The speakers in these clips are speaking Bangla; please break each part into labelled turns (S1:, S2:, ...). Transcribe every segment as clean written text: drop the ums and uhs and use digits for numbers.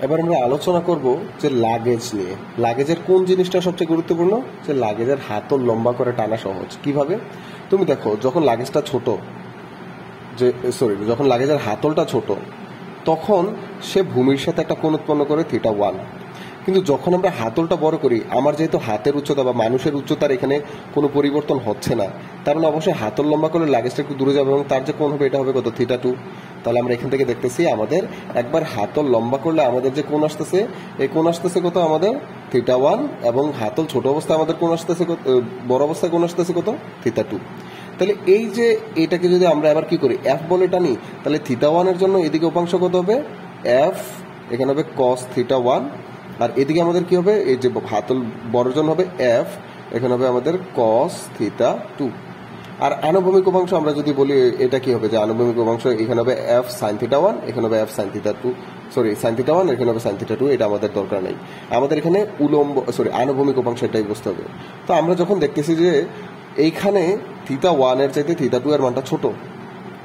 S1: এবার আমরা আলোচনা করব যে লাগেজ নিয়ে। লাগেজের কোন জিনিসটা সবচেয়ে গুরুত্বপূর্ণ? যে লাগেজের হাতল লম্বা করে টানা সহজ। কিভাবে? তুমি দেখো, যখন লাগেজটা ছোট, যখন লাগেজের হাতলটা ছোট, তখন সে ভূমির সাথে একটা কোণ উৎপন্ন করে θ1। কিন্তু যখন আমরা হাতলটা বড় করি, আমার যেহেতু হাতের উচ্চতা বা মানুষের উচ্চতার এখানে কোনো পরিবর্তন হচ্ছে না, তার মানে অবশ্যই হাতল লম্বা করলে লাগেজটা একটু দূরে যাবে এবং তার যে কোণ হবে এটা হবে কত? θ2। তাহলে আমরা এখান থেকে দেখতেছি আমাদের একবার হাতল লম্বা করলে আমাদের যে কোণ আসতেছে, এই কোণ আসতেছে কত? আমাদের θ1। এবং হাতল ছোট অবস্থায় আমাদের কোণ আসতেছে কত? বড় অবস্থায় কোণ আসতেছে কত? θ2। তাহলে এই যে এটাকে যদি আমরা এবার কি করি, এফ বলে টানি, তাহলে θ1 এর জন্য এদিকে উপাংশ কত হবে? এফ, এখানে হবে cos θ1। আর এদিকে আমাদের কি হবে? এই যে হাতল বড় জন হবে এফ, এখানে হবে আমাদের cos θ2। আর আনুভূমিক উপাংশ আমরা যদি বলি, এটা কি হবে? যে আনুভূমিক উপাংশ এখানে হবে এফ sin θ1, এখানে হবে এফ sin θ2, sin θ1, এখানে হবে sin θ2। এটা আমাদের দরকার নেই, আমাদের এখানে আনুভূমিক উপাংশ এটাই বুঝতে হবে। তো আমরা যখন দেখতেছি যে এইখানে θ1 এর চাইতে θ2 এর মানটা ছোট,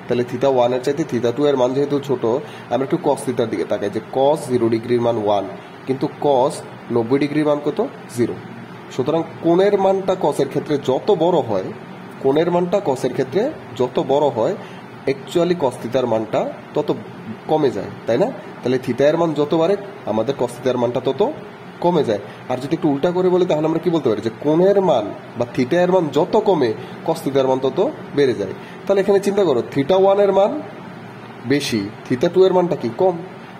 S1: তাহলে θ1 এর চাইতে θ2 এর মান যেহেতু ছোট, আমরা একটু cos θ দিকে তাকাই, যে cos 0 ডিগ্রির মান 1, কিন্তু cos 90 ডিগ্রির মান কত? 0। সুতরাং কোণের মানটা কসের ক্ষেত্রে যত বড় হয়, কোণের মানটা কসের ক্ষেত্রে যত বড় হয়, অ্যাকচুয়ালি cos θর মানটা তত কমে যায়, তাই না? তাহলে θ এর মান যত বাড়ে, আমাদের cos θর মানটা তত কমে যায়। আর যদি একটু উল্টা করে বলি, তাহলে আমরা কি বলতে পারি? যে কোণের মান বা θ এর মান যত কমে, cos θর মান তত বেড়ে যায়। তাহলে এখানে চিন্তা করো, θ1 এর মান বেশি, θ2 এর মানটা কি? কম।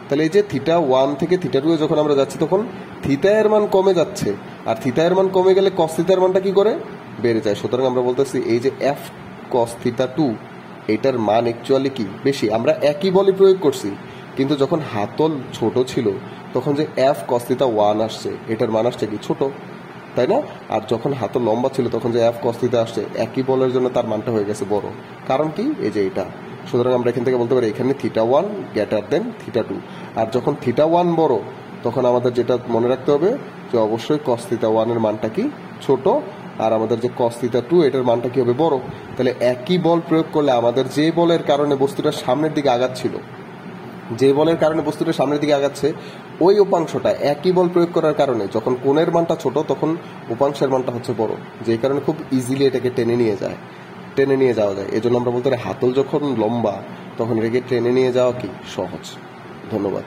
S1: তাহলে এই যে θ1 থেকে θ2 এ যখন আমরা যাচ্ছি, তখন θ এর মান কমে যাচ্ছে, আর θ এর মান কমে গেলে cos θর মানটা কি করে? বেড়ে যায়। সুতরাং আমরা বলতেছি এই যে এফ cos θ2, এটার মান অ্যাকচুয়ালি কি? বেশি। আমরা একই বলই প্রয়োগ করছি, কিন্তু যখন হাতল ছোট ছিল, তখন যে এফ cos θ1 আসছে, এটার মান আসছে কি? ছোট, তাই না? আর যখন হাতল লম্বা ছিল, তখন যে এফ cos θ আসছে, একই বলের জন্য তার মানটা হয়ে গেছে বড়। কারণ কি? এই যে এটা। সুতরাং আমরা এখান থেকে বলতে পারি এখানে θ1 গ্রেটার দেন θ2। আর যখন θ1 বড়, তখন আমাদের যেটা মনে রাখতে হবে যে অবশ্যই cos θ1 এর মানটা কি? ছোট। আর আমাদের যে cos θ2, এটার মানটা কি হবে? বড়। তাহলে একই বল প্রয়োগ করলে আমাদের যে বলের কারণে বস্তুটা সামনের দিকে আগাচ্ছিল, যে বলের কারণে বস্তুটা সামনের দিকে আগাচ্ছে, ওই উপাংশটা একই বল প্রয়োগ করার কারণে যখন কোণের মানটা ছোট, তখন উপাংশের মানটা হচ্ছে বড়। যেই কারণে খুব ইজিলি এটাকে টেনে নিয়ে যাওয়া যায়। এজন্য আমরা বলতে পারি হাতল যখন লম্বা, তখন এটাকে টেনে নিয়ে যাওয়া কি? সহজ। ধন্যবাদ।